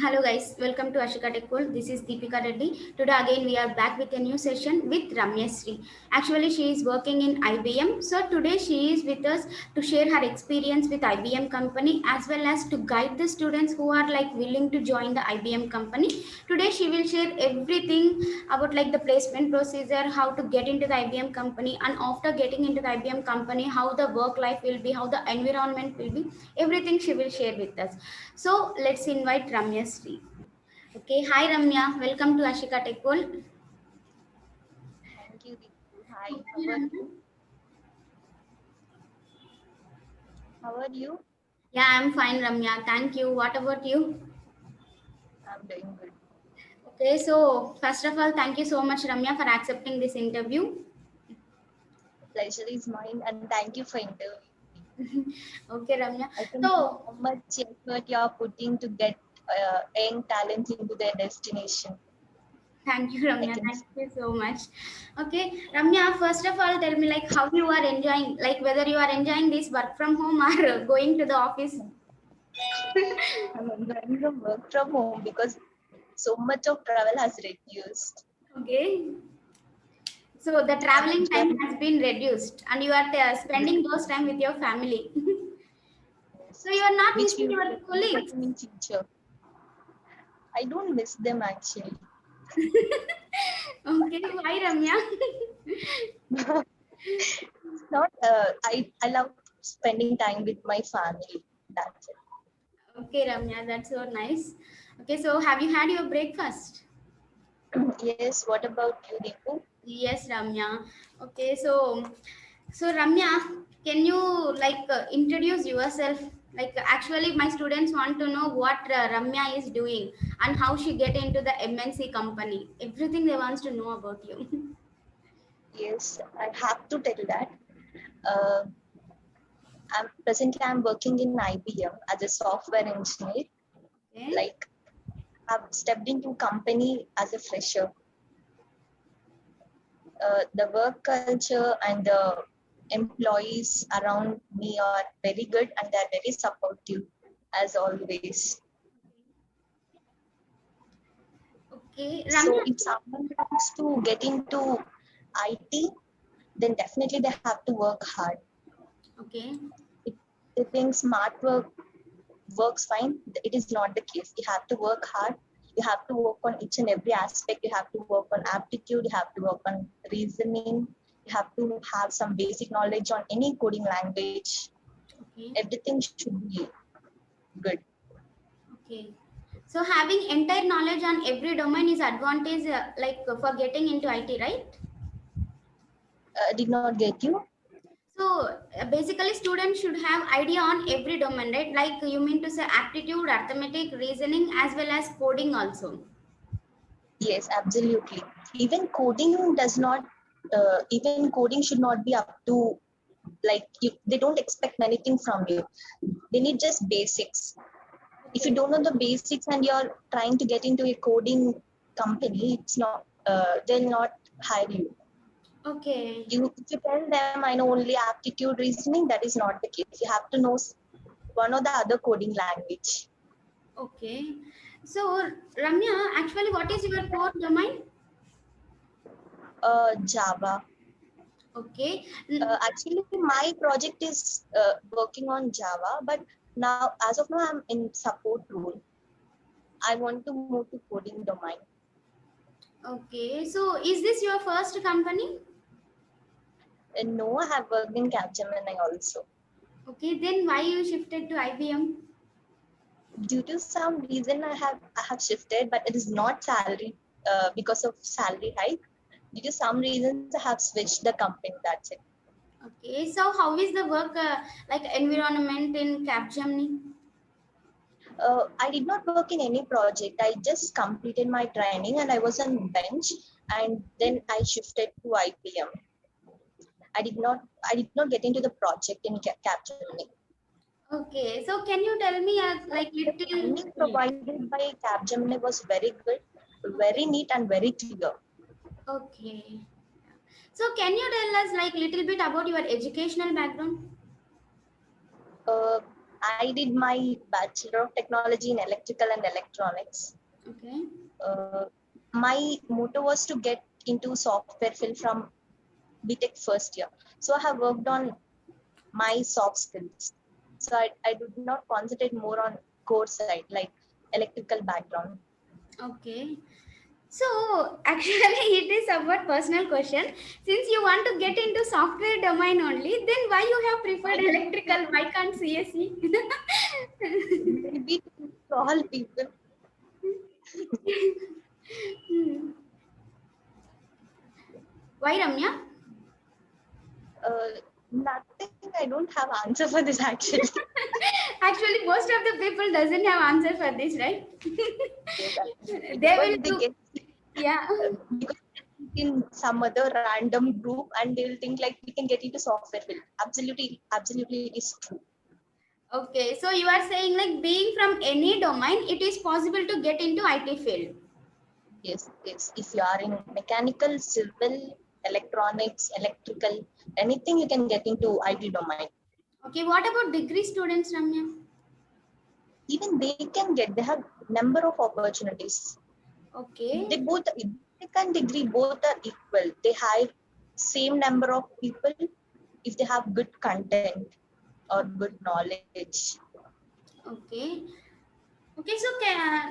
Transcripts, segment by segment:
Hello guys, welcome to Ashika Tech World. This is Deepika Reddy. Today again we are back with a new session with Ramya Sri. Actually she is working in IBM. So today she is with us to share her experience with IBM company as well as to guide the students who are like willing to join the IBM company. Today she will share everything about like the placement procedure, how to get into the IBM company, and after getting into the IBM company how the work life will be, how the environment will be. Everything she will share with us. So let's invite Ramya Sri. Okay, hi Ramya, welcome to Ashika Tech World. Thank you, Ritu. Hi, Okay, how are Ramya. you? How are you? Yeah, I'm fine, Ramya. Thank you. What about you? I'm doing good. Okay, so first of all, thank you so much, Ramya, for accepting this interview. Pleasure is mine, and thank you for interviewing me. Okay, Ramya. I can see So how much effort you are putting to get young talents into their destination. thank you, I Ramya. can Thank see. you so much. Okay, Ramya. First of all, tell me like how you are enjoying, like whether you are enjoying this work from home or going to the office. I'm enjoying the work from home because so much of travel has reduced. Okay. So the I'm traveling time enjoying has been reduced, and you are spending it, those time with your family. yes, So you are not which missing we will your definitely colleagues. getting in future. I don't miss them actually. Okay, why Ramya? It's not. I love spending time with my family. That's it. Okay, Ramya, that's so nice. Okay, so have you had your breakfast? Yes. What about you, Deepu? Yes, Ramya. Okay, so Ramya, can you like introduce yourself? Like actually, my students want to know what Ramya is doing and how she get into the MNC company. Everything they wants to know about you. Yes, I have to tell that. Uh, I'm working in IBM as a software engineer. Okay. Like I've stepped into company as a fresher. The work culture and the employees around me are very good and they're very supportive as always. Okay, So Ramya. if someone wants to get into IT, then definitely they have to work hard. Okay. If they think smart work works fine, it is not the case. You have to work hard. You have to work on each and every aspect. You have to work on aptitude. You have to work on reasoning. You have to have some basic knowledge on any coding language. Okay. Everything should be good. Okay. So having entire knowledge on every domain is advantage like for getting into IT, right? Did not get you? So basically students should have idea on every domain, right? Like you mean to say aptitude, arithmetic, reasoning as well as coding also. Yes, absolutely. Even coding does not. Even coding should not be up to like you, they don't expect anything from you. They need just basics. If you Okay. don't know the basics and you're trying to get into a coding company, it's not they'll not hire you. Okay. You if you tell them I know only aptitude reasoning, that is not the case. You have to know one or the other coding language. Okay. So Ramya, actually what is your core domain? Java. Okay. Actually, my project is working on Java, but now as of now I'm in support role. I want to move to coding domain. Okay. So is this your first company? And no, I have worked in Capgemini also. Okay. Then why you shifted to IBM? Due to some reason I have shifted, but it is not salary because of salary hike. Due to some reasons I have switched the company. That's it. Okay. So how is the work like environment in Capgemini? I did not work in any project. I just completed my training and I was on bench, and then I shifted to IPM. I did not get into the project in Capgemini. Okay, so can you tell me But like the little? training provided by Capgemini was very good, very neat and very clear. Okay. So can you tell us like little bit about your educational background? I did my Bachelor of Technology in Electrical and Electronics. Okay. My motto was to get into software field from BTech first year. So I have worked on my soft skills. So I did not concentrate more on core side, like electrical background. Okay. So actually, it is about personal question. Since you want to get into software domain only, then why you have preferred I electrical? Why can't CSE? maybe to all people. Hmm. Why, Ramya? Nothing. I don't have answer for this actually. Actually, most of the people doesn't have answer for this, right? Yes, absolutely. They Because will they do. get Yeah. because in some other random group and they will think like we can get into software field. Absolutely, it is true. Okay. So you are saying like being from any domain, it is possible to get into IT field. Yes. If you are in mechanical, civil, electronics, electrical, anything you can get into IT domain. Okay. What about degree students, Ramya? Even they have number of opportunities. They Okay. both BTech and degree both are equal. They hire same number of people if they have good content or good knowledge. Okay. Okay. So,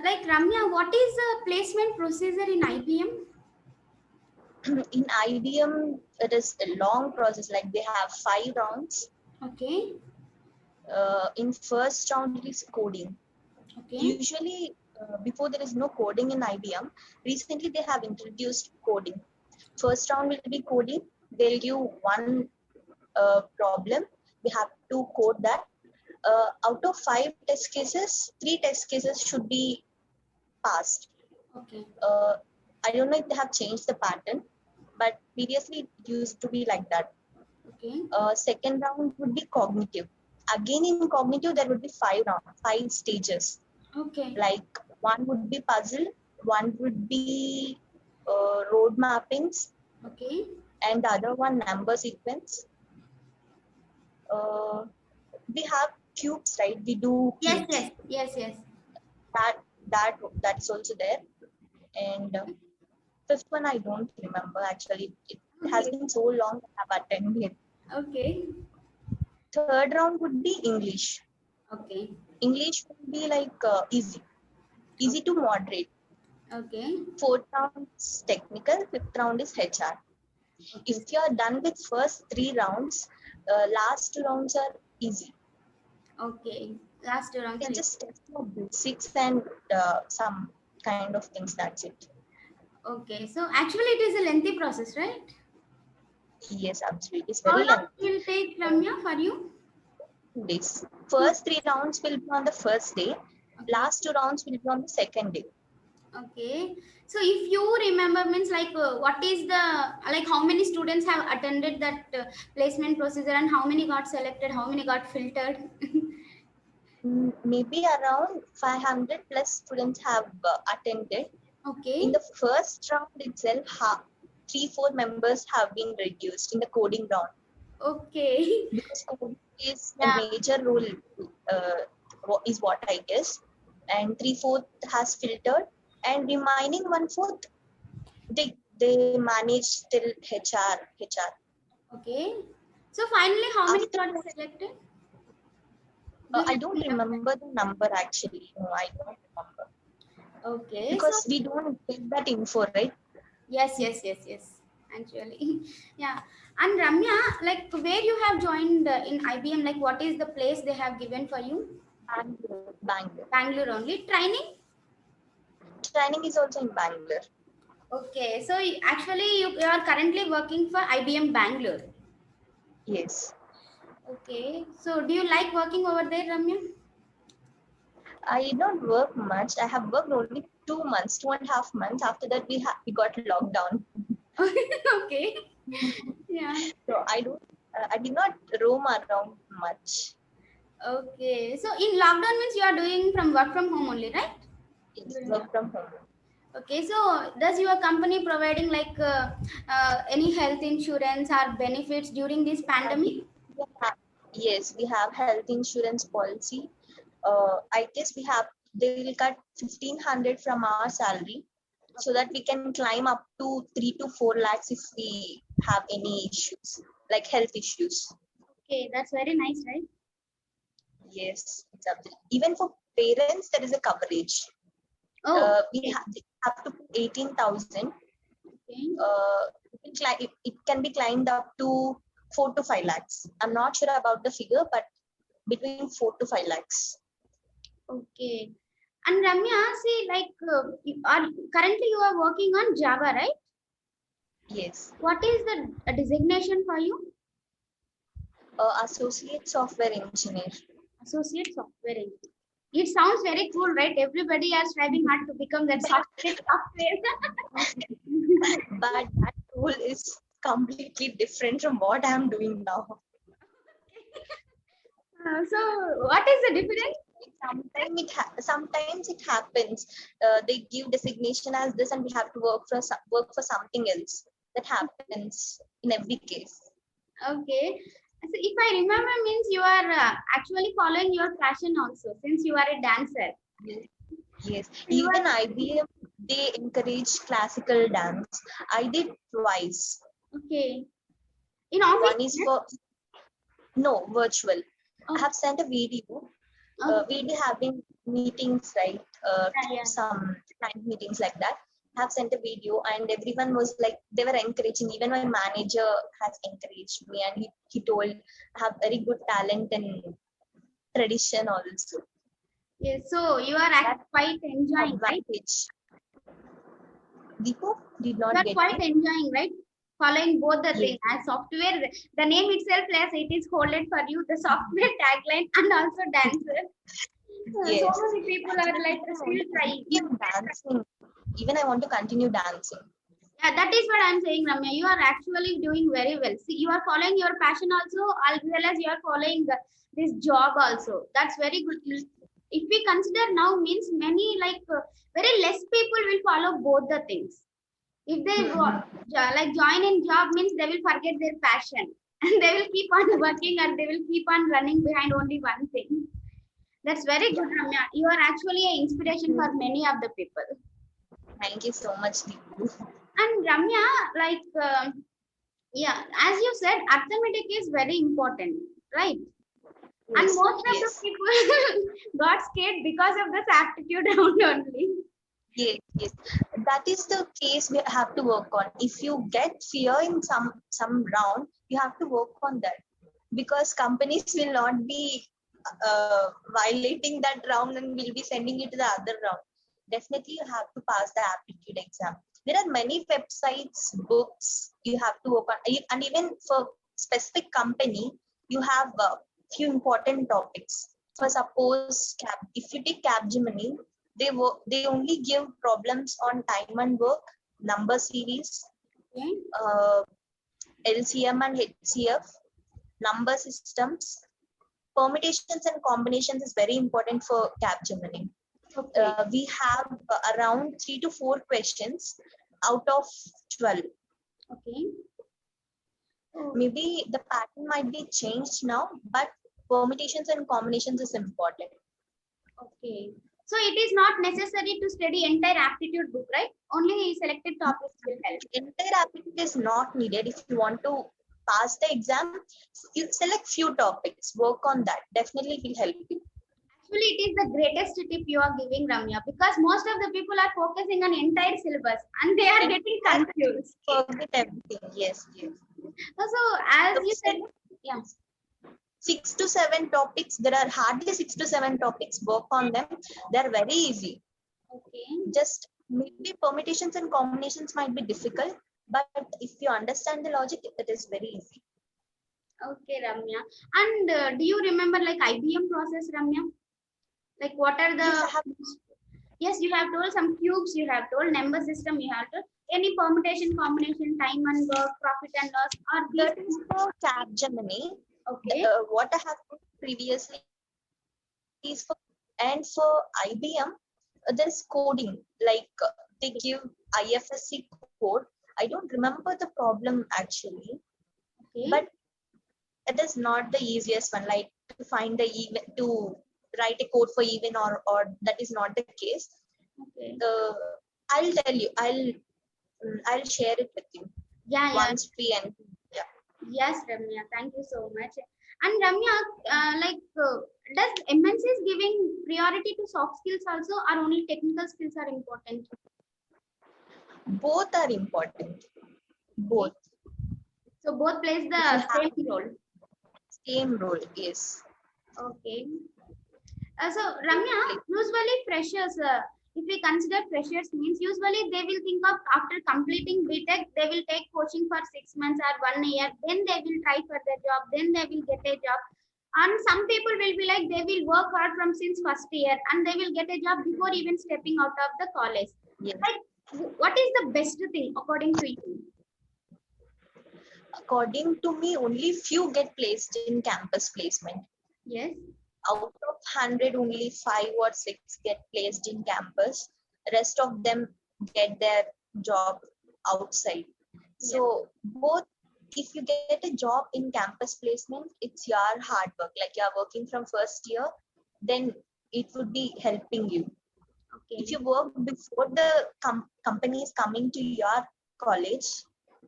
like Ramya, what is the placement procedure in IBM? In IBM, it is a long process. Like they have 5 rounds. Okay. In first round, it is coding. Okay. Usually, before there is no coding in IBM, recently they have introduced coding. First round will be coding. They'll give one problem. We have to code that. Out of 5 test cases, 3 test cases should be passed. Okay. Uh, I don't know if they have changed the pattern, but previously it used to be like that. Okay. Second round would be cognitive. Again, in cognitive, there would be 5 stages. Okay. Like one would be puzzle, one would be road mappings, Okay. and the other one number sequence. Uh, we have cubes, right? We do Yes. cubes. Yes. Yes. Yes. That that that's also there. And fifth one, I don't remember actually. It has Okay. been so long I have attended. Okay. Third round would be English. Okay. English would be like easy to moderate. Okay. Fourth round is technical. Fifth round is HR. If Okay. you are done with first 3 rounds, last 2 rounds are easy. Okay. Last round, They sorry. just test your basics and some kind of things. That's it. Okay. So actually, it is a lengthy process, right? Yes, absolutely. It's How very long lengthy. will take, Ramya, for you? 2 days. Two. First 3 rounds will be on the first day. Okay. Last 2 rounds will be on the second day. Okay. So if you remember, means like what is the like how many students have attended that placement procedure and how many got selected, how many got filtered? Maybe around 500 plus students have attended. In Okay. the first round itself, 3-4 members have been reduced in the coding round Okay. because coding is a Yeah. major role, uh, is what I guess. And 3/4 has filtered, and remaining 1/4 they manage till HR. Okay. So finally, how many After got that, selected? Do you I don't remember? remember the number actually. No, I don't remember Okay. So because we don't get that info, right? yes, yes, yes, yes. Actually, yeah. And Ramya, like where you have joined in IBM, like what is the place they have given for you? Bangalore. Bangalore only. Training? Training is also in Bangalore. Okay. So actually, you are currently working for IBM Bangalore. Yes. Okay. So do you like working over there, Ramya? I don't work much. I have worked only 2 months, 2.5 months. After that, we got lockdown. Okay. Yeah. So I did not roam around much. Okay. So in lockdown means you are doing from work from home only, right? Yes, During work lockdown. from home. Okay, so does your company providing like any health insurance or benefits during this Uh, pandemic? yeah, Yes, we have health insurance policy. I guess they will cut 1,500 from our salary so that we can climb up to 3 to 4 lakhs if we have any issues, like health issues. Okay, that's very nice, right? Yes, exactly. Even for parents, there is a coverage. Oh, We okay. have to put 18,000. Okay. It can be climbed up to 4 to 5 lakhs. I'm not sure about the figure, but between 4 to 5 lakhs. Okay. And Ramya, see, like, currently you are working on Java, right? Yes. What is the designation for you? Associate software engineer. Associate software engineer. It sounds very cool, right? Everybody is striving hard to become that software. But that role is completely different from what I'm doing now. So, what is the difference? Sometimes it happens. They give designation as this, and we have to work for something else. That happens in every case. Okay. So, if I remember, means you are actually following your passion also, since you are a dancer. Yes. Yes. You Even are IBM, they encourage classical dance. I did twice. okay. In office, One is yes? for no virtual. I Oh, have sent a video. We okay. be having meetings, right? Yeah, yeah. Some client meetings like that. I have sent a video, and everyone was like, they were encouraging. Even my manager has encouraged me, and he told I have very good talent and tradition also. Yes. So you are That's quite enjoying, right? advantage. Deepo did You not are get quite you. enjoying, right? Following both the Yes. things. As software, the name itself, as it is holded for you, the software tagline and also dancer. So Yes. many people are Actually, like even I still want to trying. continue dancing. Even I want to continue dancing. Yeah, that is what I'm saying, Ramya. You are actually doing very well. See, you are following your passion also, as well as you are following this job also. That's very good. If we consider now, means many like very less people will follow both the things. If they Hmm. like join in job, means they will forget their passion and they will keep on working or they will keep on running behind only one thing. That's very Yeah. good, Ramya. You are actually an inspiration for many of the people. Thank you so much, Deepu. And Ramya, like. Yeah, as you said, arithmetic is very important, right? And Yes. most of the Yes. people got scared because of this aptitude round only. Yes, yes. That is the case we have to work on. If you get fear in some round, you have to work on that because companies will not be violating that round and will be sending you to the other round. Definitely, you have to pass the aptitude exam. There are many websites, books you have to work on, and even for specific company, you have few important topics. For suppose, if you take Capgemini, they only give problems on time and work, number series, Okay. uh, LCM and HCF, number systems, permutations and combinations is very important for Capgemini. Okay. We have around 3 to 4 questions out of 12. Okay. Oh, Maybe the pattern might be changed now, but permutations and combinations is important. okay. So it is not necessary to study entire aptitude book, right? Only selected topics will help. Entire aptitude is not needed. If you want to pass the exam, you select few topics, work on that. Definitely it will help you. Actually, it is the greatest tip you are giving, Ramya, because most of the people are focusing on entire syllabus and they are getting Entire confused. forget everything. Yes, yes. So, as So you said, yeah. 6 to 7 topics. There are hardly 6 to 7 topics. Work on them. They're very easy. Okay. Just maybe permutations and combinations might be difficult, but if you understand the logic, it is very easy. Okay, Ramya. And do you remember like IBM process, Ramya? Like what are Yes, I the have. yes, you have told some cubes, you have told number system, you have told any permutation, combination, time and work, profit and loss, are these That is for Capgemini. okay? What I have put previously is for, and for IBM, there's coding like they give IFSC code. I don't remember the problem actually, Okay. but it is not the easiest one, like to find the even to write a code for even, or that is not the case. Okay. I'll tell you, I'll share it with you Yeah, yeah. once we end. Yeah. Yes, Ramya. Thank you so much. And Ramya, does MNCs giving priority to soft skills also, or only technical skills are important? Both are important. Okay. Both. So both plays If you the have same role. same role, yes. Okay. So Ramya, Like, usually freshers, if we consider freshers means usually they will think of after completing BTech, they will take coaching for 6 months or 1 year, then they will try for the job, then they will get a job. And some people will be like they will work hard from since first year and they will get a job before even stepping out of the college. yes. Like, what is the best thing according to you? According to me, only few get placed in campus placement. Yes. Out of 100, only 5 or 6 get placed in campus. Rest of them get their job outside. Yeah. So both, if you get a job in campus placement, it's your hard work. Like you're working from first year, then it would be helping you. Okay. If you work before the company is coming to your college,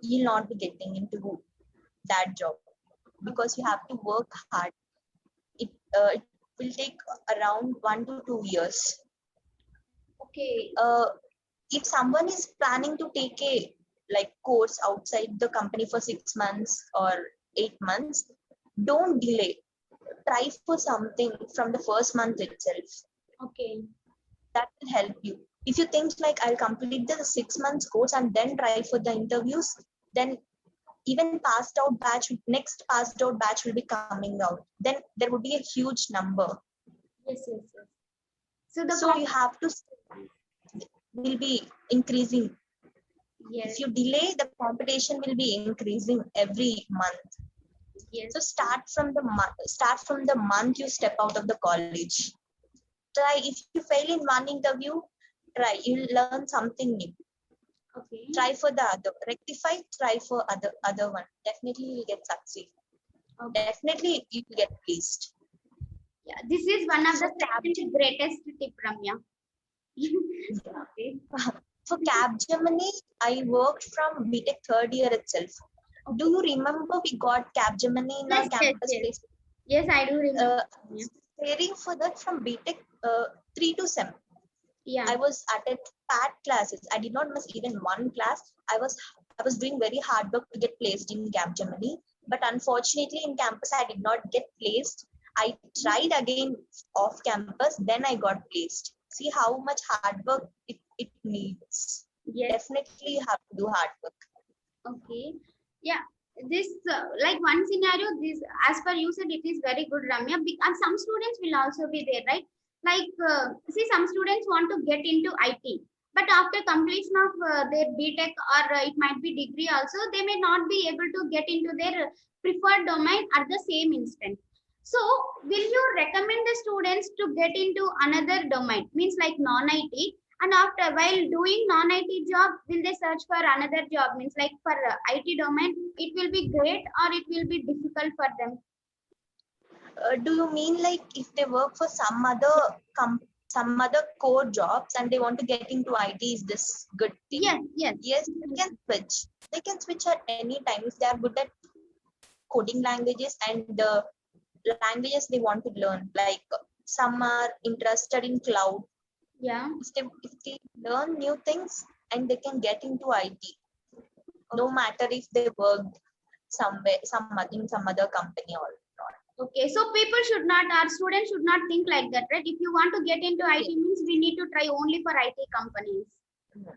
you'll not be getting into that job because you have to work hard. It will take around 1 to 2 years. Okay. If someone is planning to take a like course outside the company for 6 months or 8 months, don't delay. Try for something from the first month itself. Okay. That will help you. If you think like I'll complete the 6 months course and then try for the interviews, then even passed out batch, next passed out batch will be coming out. Then there would be a huge number. Yes, yes, yes. So the So you have to will be increasing. yes, If you delay, the competition will be increasing every month. yes, So start from the month you step out of the college. Try, if you fail in one interview, try, you'll learn something new. okay. Try for the other, rectify, try for other one. Definitely you'll get succeed. Okay. Definitely you will get pleased. Yeah, this is one of the For second greatest tip, Ramya. yeah. Okay. For Capgemini, I worked from BTech third year itself. Do you remember we got Capgemini in our Yes, yes, campus yes. placement? Yes, I do remember. Yeah. Preparing for that from BTech 3 to 7. Yeah. I was attending packed classes. I did not miss even one class. I was doing very hard work to get placed in Capgemini, but unfortunately in campus I did not get placed. I tried again off campus, then I got placed. See how much hard work it needs. Yes. Definitely you have to do hard work. Okay. Yeah. This like one scenario. This, as per you said, it is very good, Ramya. And some students will also be there, right? Like, see, some students want to get into IT, but after completion of their BTech or it might be degree also, they may not be able to get into their preferred domain at the same instant. So, will you recommend the students to get into another domain? Means like non-IT, and after while doing non-IT job, will they search for another job? Means like for IT domain, it will be great or it will be difficult for them. Do you mean like if they work for some other core jobs and they want to get into IT, is this good thing? Yes, yes. Yes, they can switch. They can switch at any time if they are good at coding languages and the languages they want to learn. Like some are interested in cloud. Yeah. If they learn new things and they can get into IT, no matter if they worked somewhere, in some other company or not. Okay. So people should not, our students should not think like that, right? If you want to get into IT means we need to try only for IT companies. No.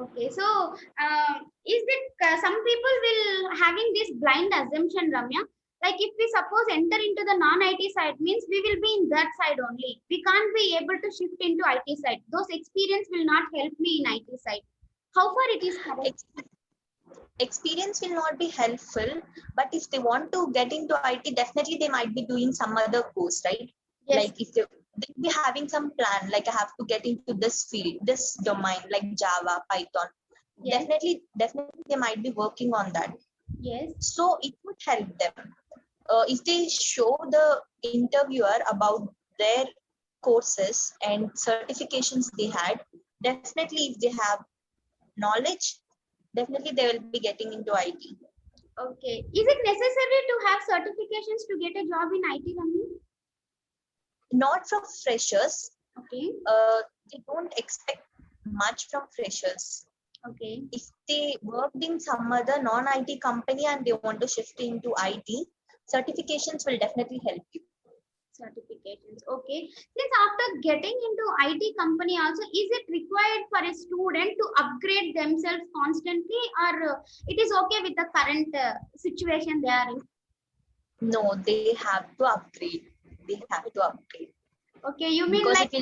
Okay. So is it some people will having this blind assumption, Ramya? Like if we suppose enter into the non-IT side means we will be in that side only. We can't be able to shift into IT side. Those experience will not help me in IT side. How far it is correct? Experience will not be helpful, but if they want to get into IT, definitely they might be doing some other course, right? Yes. Like if they'll be having some plan, like I have to get into this field, this domain, like Java, Python. Yes. Definitely they might be working on that. Yes. So it would help them. if they show the interviewer about their courses and certifications they had, definitely if they have knowledge, definitely they will be getting into IT. Okay. Is it necessary to have certifications to get a job in IT, Ramya? Not from freshers. Okay. They don't expect much from freshers. Okay. If they worked in some other non-IT company and they want to shift into IT, certifications will definitely help you. Certifications. Okay. Since after getting into IT company also, is it required for a student to upgrade themselves constantly, or it is okay with the current situation they are in? No, they have to upgrade. They have to upgrade. Okay, you mean Because like,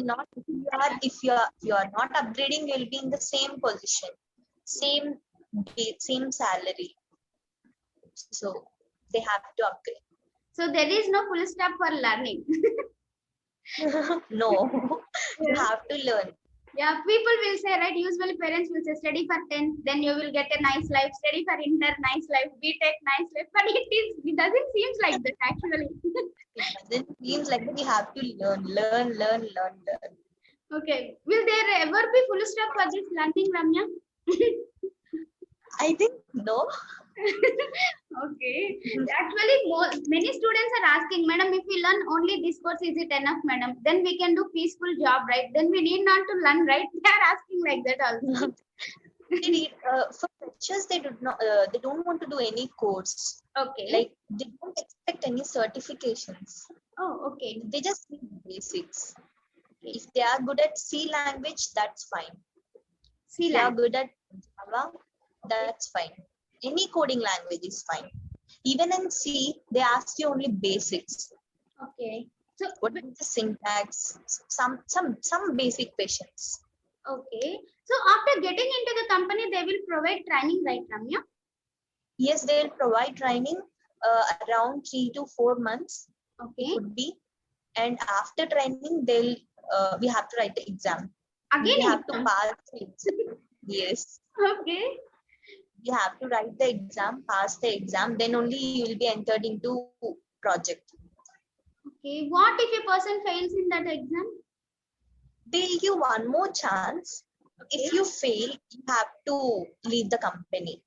if you are not upgrading, you'll be in the same position, same salary. So they have to upgrade. so there is no full stop for learning. No, you have to learn. Yeah, people will say, right? Usually parents will say study for 10th, then you will get a nice life, study for inter, nice life, BTech, nice life. But it doesn't seem like that actually. It doesn't seem like that. You have to learn. Okay. Will there ever be full stop for this learning, Ramya? I think no. Okay. Actually, many students are asking, Madam, if we learn only this course, is it enough, Madam? Then we can do peaceful job, right? Then we need not to learn, right? They are asking like that also. For freshers, they don't want to do any course. Okay. Like they don't expect any certifications. Oh, okay. They just need basics. If they are good at C language, that's fine. C If they are language. good at Java, that's fine. Any coding language is fine. Even in C, they ask you only basics. Okay. So What is the syntax? Some basic questions. okay. So after getting into the company, they will provide training, right, Ramya? Yes, they'll provide training around 3 to 4 months. Okay. It could be, and after training, we have to write the exam. Again, We have exam. to pass the exam. Yes. Okay. You have to write the exam, pass the exam, then only you will be entered into project. Okay. What if a person fails in that exam? They'll give one more chance. Okay. If you fail, you have to leave the company.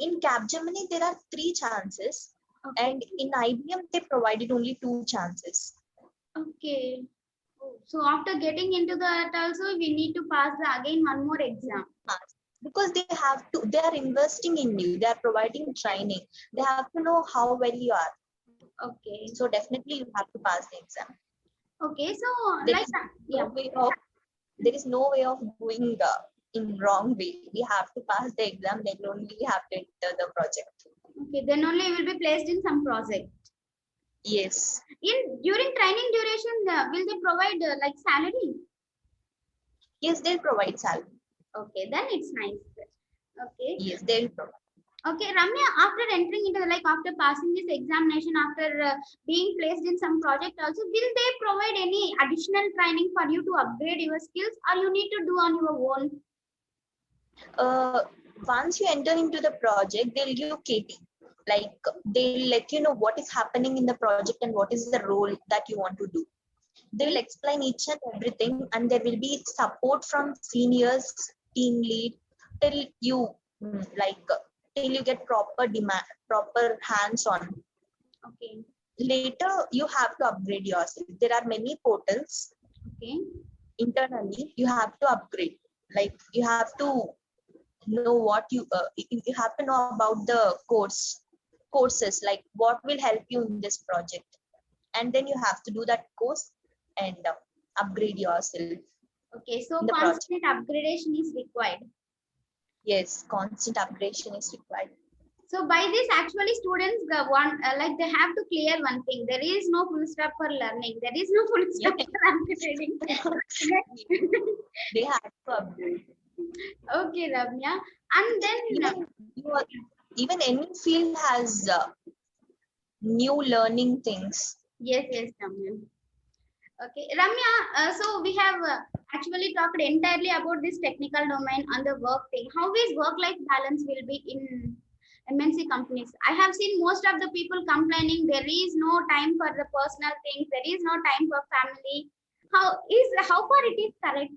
In Capgemini, there are 3 chances, Okay. and in IBM, they provided only 2 chances. Okay. Oh, so after getting into that also, we need to pass again one more exam. Because they are investing in you, they are providing training, they have to know how well you are. Okay. So definitely you have to pass the exam. Okay. So There like is yeah. there is no way of doing in wrong way. We have to pass the exam, then only we have to enter the project. Okay. Then only you will be placed in some project. Yes. During training duration, will they provide like salary? Yes, they'll provide salary. Okay. Then it's nice. Okay. Yes, they'll provide. Okay, Ramya, after entering into like after passing this examination, after being placed in some project also, will they provide any additional training for you to upgrade your skills, or you need to do on your own? Once you enter into the project, they'll give KT. Like they'll let you know what is happening in the project and what is the role that you want to do. They will explain each and everything, and there will be support from seniors, team lead, till you till you get proper hands-on. Okay. Later, you have to upgrade yourself. There are many portals. Okay. Internally, you have to upgrade. Like you have to know you have to know about the courses, like what will help you in this project, and then you have to do that course and upgrade yourself Okay. So in the project. constant upgradation is required. Yes, constant upgradation is required. So by this, actually, students like they have to clear one thing: there is no full stop for learning. There is no full stop Yes. for upgrading. They have to upgrade. Okay, Ramya, and then Even any field has new learning things. yes, Ramya. Okay, Ramya. So we have actually talked entirely about this technical domain and the work thing. How is work-life balance will be in MNC companies. I have seen most of the people complaining there is no time for the personal things, there is no time for family. How far it is correct?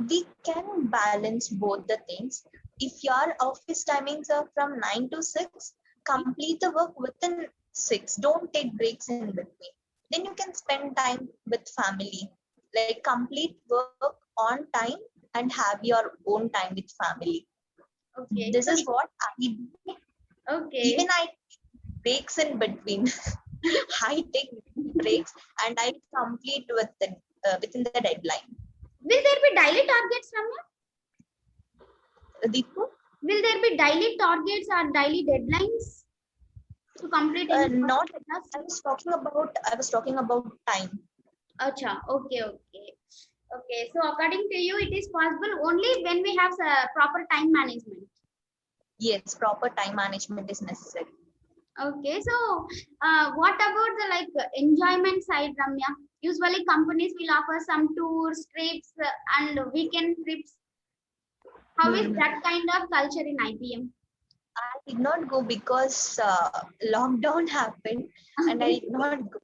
We can balance both the things. If your office timings are from 9 to 6, complete the work within 6. Don't take breaks in between. Then you can spend time with family. Like complete work on time and have your own time with family. Okay. This So is what I do. okay. Even I take breaks in between. I take breaks and I complete within the deadline. Will there be daily targets, Ramya? Deepu? Will there be daily targets or daily deadlines to complete any Not. task? I was talking about time. Acha, okay, okay. Okay, so according to you, it is possible only when we have proper time management. Yes, proper time management is necessary. Okay, so what about the enjoyment side, Ramya? Usually, companies will offer some tours, trips, and weekend trips. How is Hmm. that kind of culture in IBM? I did not go because lockdown happened and I did not go.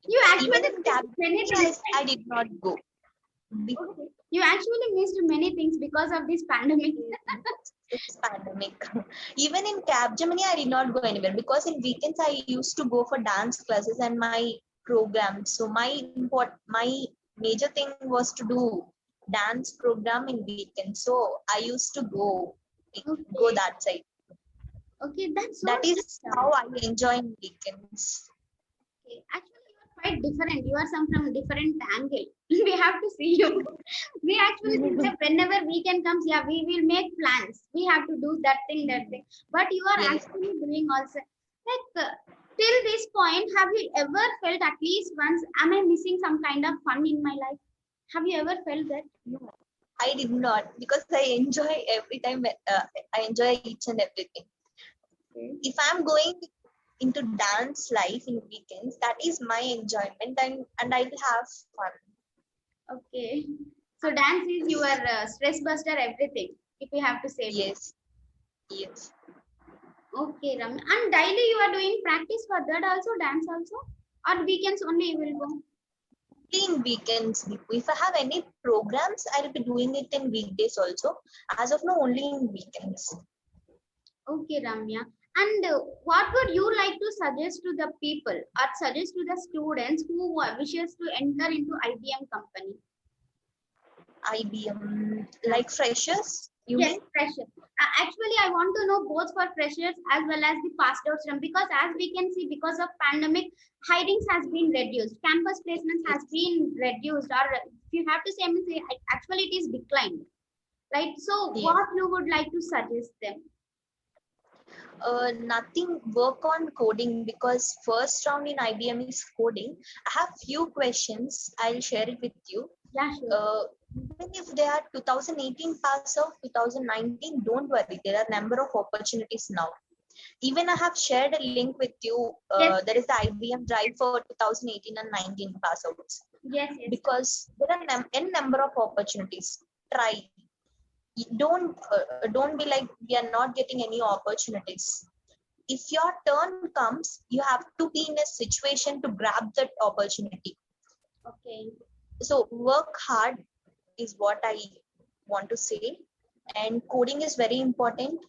You Even actually in missed many Capgemini, things. I did not go. Okay. You actually missed many things because of this pandemic. This pandemic. Even in Capgemini, I did not go anywhere because in weekends I used to go for dance classes and my program. So my major thing was to do dance program in weekends. So I used to go Okay. that side. Okay, that's so That is nice. how I enjoy in weekends. Okay. Actually, you are quite different. You are some from different angle. We have to see you. We actually think that whenever weekend comes, yeah, we will make plans. We have to do that thing, that thing. But you are Yes. actually doing also. Till this point, have you ever felt at least once, am I missing some kind of fun in my life? Have you ever felt that? No, I did not because I enjoy every time. I enjoy each and everything. Okay. If I'm going into dance life in weekends, that is my enjoyment and I will have fun. Okay. So dance is your stress buster, everything. If we have to say. Yes, yes. Okay, Ram. And daily you are doing practice for that also, dance also? Or weekends only you will go? Only in weekends. If I have any programs, I'll be doing it in weekdays also. As of now, only in weekends. Okay, Ramya. And what would you like to suggest to the people or suggest to the students who wishes to enter into IBM company? IBM, Yeah. like freshers, you Yes, mean? freshers. Actually, I want to know both for freshers as well as the passed out students because as we can see, because of pandemic, hirings has been reduced, campus placements has Yes. been reduced, or if you have to say, I mean, actually it is declined, right? So, Yes. what you would like to suggest them? Nothing, work on coding because first round in IBM is coding. I have few questions. I'll share it with you. Yeah, sure. Even if they are 2018 pass out, 2019, don't worry. There are number of opportunities now. Even I have shared a link with you. Yes, There is the IBM drive for 2018 and 19 pass outs yes, yes. because there are n number of opportunities. Try. Don't be like we are not getting any opportunities. If your turn comes, you have to be in a situation to grab that opportunity. Okay. So work hard is what I want to say. And coding is very important.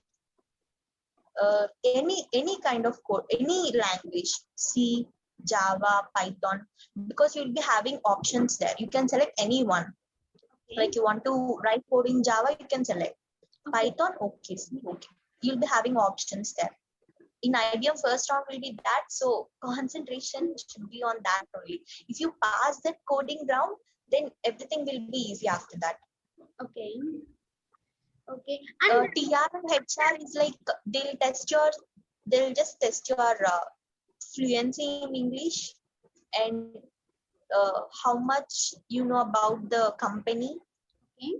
Any kind of code, any language, C, Java, Python, because you'll be having options there. You can select any one. Okay. Like you want to write code in Java, you can select Okay. Python. Okay, C, okay. You'll be having options there. In IBM, first round will be that. So concentration should be on that only. If you pass that coding round, then everything will be easy after that. Okay. Okay. And TR and HR is like they'll just test your fluency in English and how much you know about the company okay.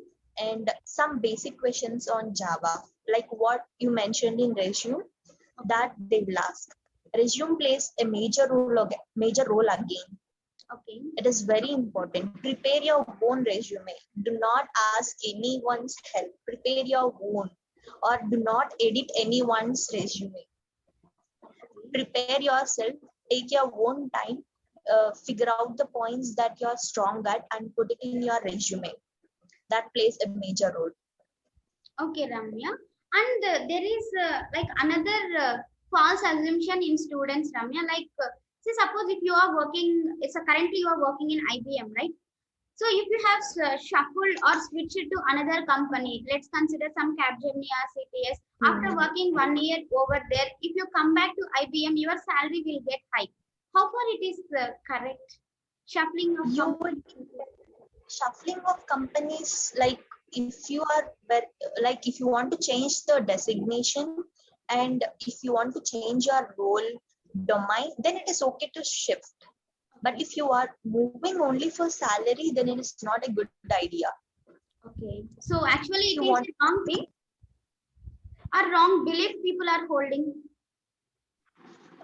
and some basic questions on Java, like what you mentioned in resume, that they will ask. Resume plays a major role again. Okay. It is very important. Prepare your own resume. Do not ask anyone's help. Prepare your own. or do not edit anyone's resume. Prepare yourself, take your own time, figure out the points that you're strong at and put it in your resume. That plays a major role. Okay, Ramya. And there is like another false assumption in students, Ramya. Like, say, suppose if you are working, currently you are working in IBM, right? So if you have shuffled or switched to another company, let's consider some Capgemini or CTS. After working 1 year over there, if you come back to IBM, your salary will get high. How far it is correct? Shuffling of You companies. shuffling of companies, like if you are like if you want to change the designation and if you want to change your role domain, then it is okay to shift. But if you are moving only for salary, then it is not a good idea. Okay. So actually, If it you is want, a wrong thing or wrong belief people are holding.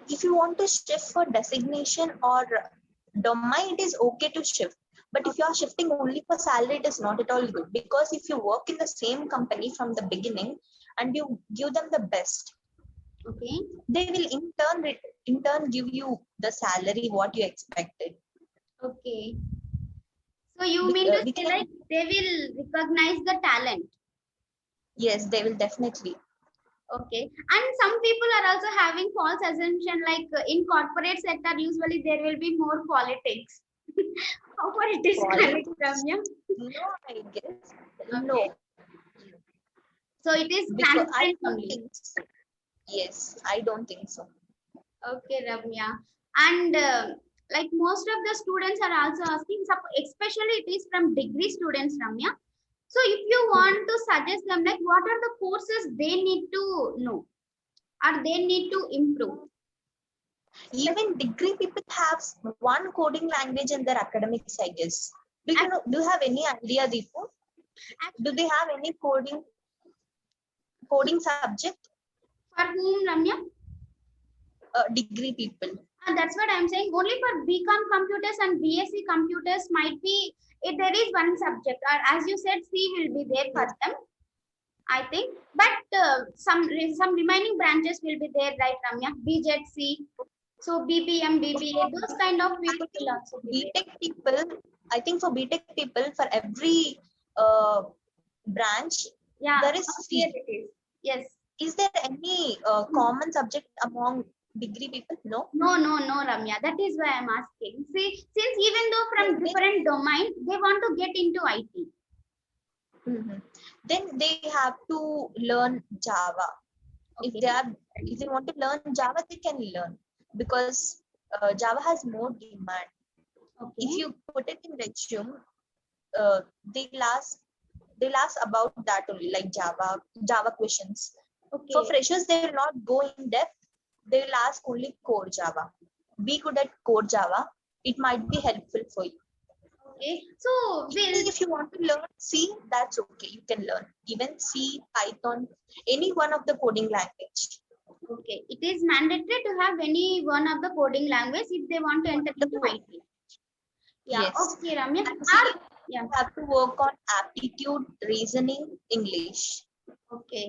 if you want to shift for designation or domain, it is okay to shift. But if you are shifting only for salary, it is not at all good, because if you work in the same company from the beginning and you give them the best, Okay. they will in turn give you the salary what you expected. Okay. So you mean to We say can, like they will recognize the talent. yes, they will definitely. Okay. And some people are also having false assumption like in corporate sector, usually there will be more politics. How far it is correct, Politics? Ramya? No, I guess Okay. no, So it is because I transparent don't only. think so. Yes, I don't think so. Okay, Ramya. And like most of the students are also asking, especially it is from degree students, Ramya. So if you want to suggest them, like what are the courses they need to know or they need to improve? Even degree people have one coding language in their academics, I guess. Do you have any idea, Deepu? Do they have any coding subject? For whom, Ramya? Degree people. That's what I'm saying. Only for BCom computers and BSc computers might be, if there is one subject, or as you said, C will be there for them, I think. But some remaining branches will be there, right, Ramya? BJC, so BPM, BBA, those kind of I people will think also be there. BTech people, I think for BTech people, for every uh, branch, Yeah, there is here C. it is. Yes. Is there any common subject among degree people? No. No, Ramya. That is why I'm asking. See, since even though from Okay. different domain, they want to get into IT. Then they have to learn Java. Okay. If they want to learn Java, they can learn, because Java has more demand. Okay. If you put it in resume, uh, they last about that only, like Java questions. Okay. For freshers, they will not go in depth. They will ask only core Java. Be good at core Java. It might be helpful for you. Okay. So Even if you want to learn C, that's okay. You can learn even C, Python, any one of the coding language. okay. It is mandatory to have any one of the coding language if they want to enter into IT. Yeah. Yes. Okay, Ramya. And C, Yeah. you have to work on aptitude, reasoning, English. Okay.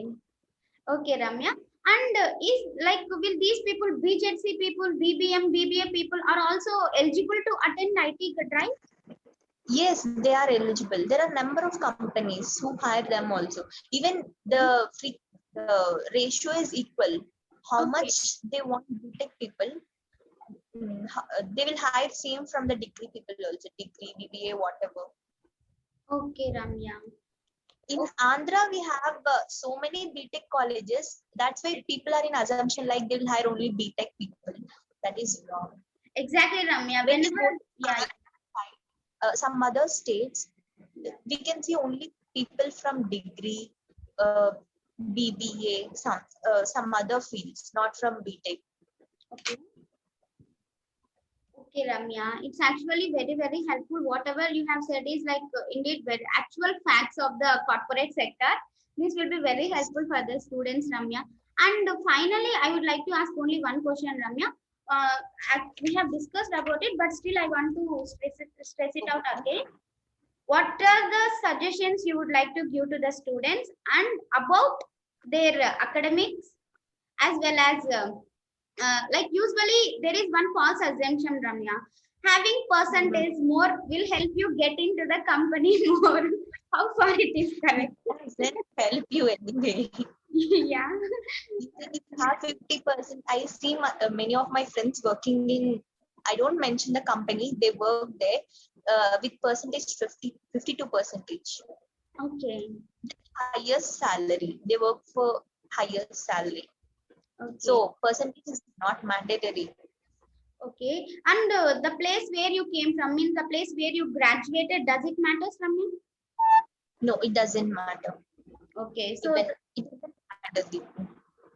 Okay, Ramya. And is like will these people, BJC people, BBM, BBA people are also eligible to attend IT drive? Yes, they are eligible. There are a number of companies who hire them also. Even the ratio is equal. How Okay. much they want BTech people, they will hire same from the degree people also. Degree, BBA, whatever. Okay, Ramya. In Andhra, we have so many BTech colleges. That's why people are in assumption like they will hire only BTech people. That is wrong. Exactly, Ramya. When we Whenever, go yeah, to some other states, we can see only people from degree, BBA, some other fields, not from BTech. okay. Okay, Ramya. It's actually very, very helpful. Whatever you have said is like indeed very actual facts of the corporate sector. This will be very helpful for the students, Ramya. And finally, I would like to ask only one question, Ramya. We have discussed about it, but still I want to stress it out again. What are the suggestions you would like to give to the students and about their academics, as well as like usually there is one false assumption, Ramya. Having percentage more will help you get into the company more. How far it is correct? It doesn't help you anyway. Yeah. Even if you have 50%, I see many of my friends working in, I don't mention the company, they work there with percentage 52 percentage. Okay. Highest salary. They work for highest salary. Okay. So percentage is not mandatory. Okay. And the place where you came from, means the place where you graduated, does it matter from you? No, it doesn't matter. Okay. So Even it doesn't matter.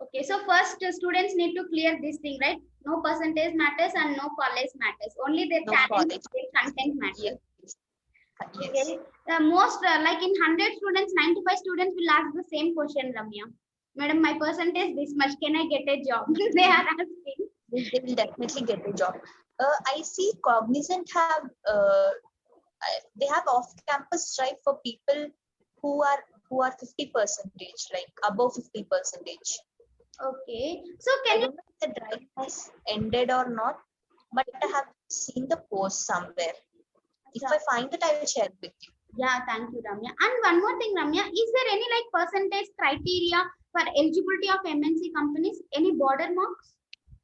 okay. So first, students need to clear this thing, right? No percentage matters and no college matters. Only their No talent, college. their content Yes. matters. Yes. Okay. Most like in 100 students, 95 students will ask the same question, Ramya. Madam, my percentage this much. Can I get a job? They are asking. They will definitely get a job. I see Cognizant have they have off-campus drive for people who are 50 percentage, like above 50 percentage. Okay. So I can you? don't know if the drive has ended or not, but I have seen the post somewhere. If I find it, I will share it with you. Yeah, thank you, Ramya. And one more thing, Ramya, is there any like percentage criteria for eligibility of MNC companies? Any border marks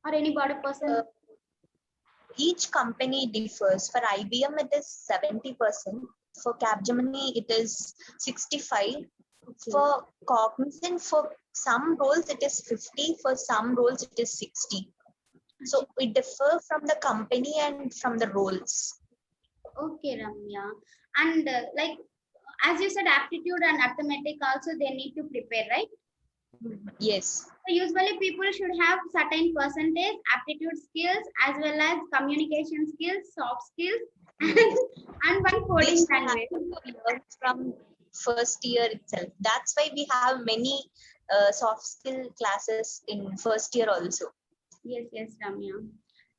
or any border Uh, person? each company differs. For IBM, it is 70%. For Capgemini, it is 65. Okay. For Cognizant, for some roles, it is 50. For some roles, it is 60. So it differs from the company and from the roles. Okay, Ramya. And like as you said, aptitude and arithmetic also they need to prepare, right? Yes. So usually people should have certain percentage aptitude skills as well as communication skills, soft skills, and one coding These we have language. to learn from first year itself. That's why we have many soft skill classes in first year also. Yes, yes, Ramya.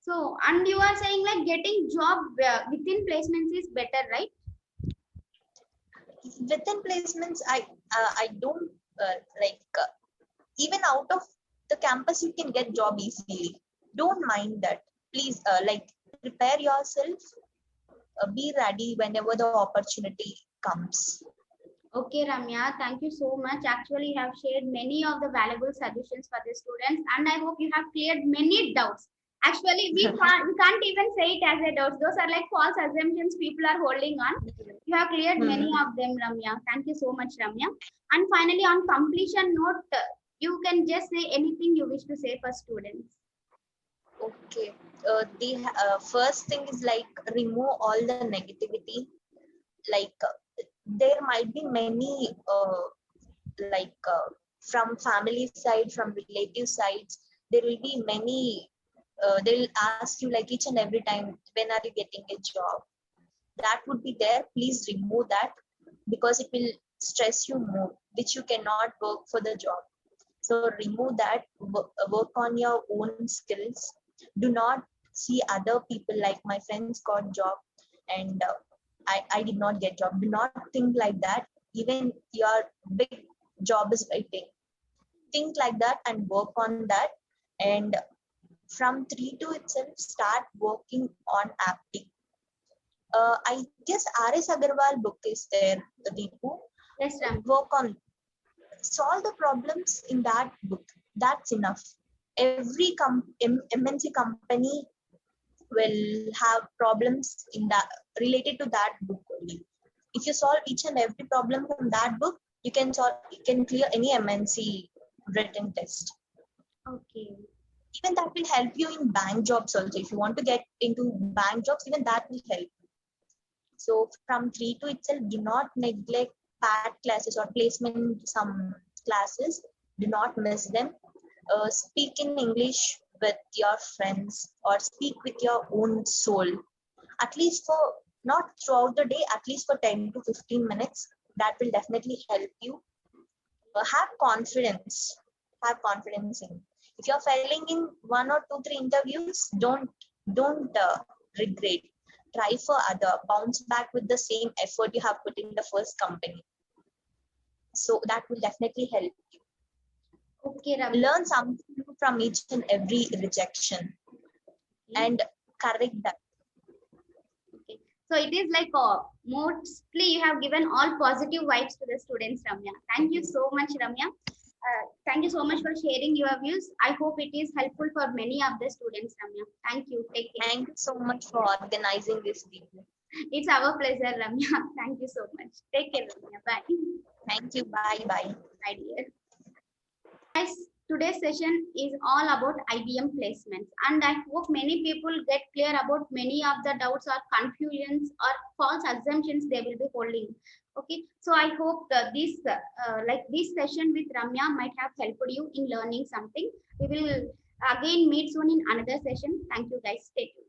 So, and you are saying like getting job within placements is better, right? Within placements, I don't like even out of the campus you can get job easily. Don't mind that. Please like prepare yourself. Be ready whenever the opportunity comes. Okay, Ramya, thank you so much. Actually, you have shared many of the valuable suggestions for the students, and I hope you have cleared many doubts. Actually, we can't even say it as a doubt. Those are like false assumptions people are holding on. You have cleared many of them, Ramya. Thank you so much, Ramya. And finally, on completion note, you can just say anything you wish to say for students. Okay. The first thing is like remove all the negativity. Like there might be many like from family side, from relative sides, there will be many. They'll ask you like each and every time, when are you getting a job? That would be there. Please remove that because it will stress you more, which you cannot work for the job. So remove that, work on your own skills. Do not see other people like my friends got job and I did not get job. Do not think like that. Even your big job is waiting. Think like that and work on that. And from 3-2 itself, start working on aptic. I guess R.S. Agarwal book is there, the Deepu. Yes, Ram. Work on solve the problems in that book. That's enough. Every MNC company will have problems in that related to that book only. If you solve each and every problem from that book, you can clear any MNC written test. Okay. Even that will help you in bank jobs also. If you want to get into bank jobs, even that will help. So from 3-2 itself, do not neglect PAT classes or placement some classes. Do not miss them. Speak in English with your friends or speak with your own soul. At least for not throughout the day, at least for 10 to 15 minutes. That will definitely help you. Have confidence. Have confidence in. If you're failing in 1 or 2, 3 interviews, don't regret. Try for other, bounce back with the same effort you have put in the first company. So that will definitely help you. Okay, Ramya. Learn something from each and every rejection and correct that. Okay. So it is like mostly you have given all positive vibes to the students, Ramya. Thank you so much, Ramya. Thank you so much for sharing your views. I hope it is helpful for many of the students, Ramya. Thank you. Take care. Thank you so much for organizing this video. It's our pleasure, Ramya. Thank you so much. Take care, Ramya. Bye. Thank you. Bye bye. Bye, dear. Guys, today's session is all about IBM placements, and I hope many people get clear about many of the doubts or confusions or false assumptions they will be holding. Okay, so I hope this session with Ramya might have helped you in learning something. We will again meet soon in another session. Thank you, guys. Stay tuned.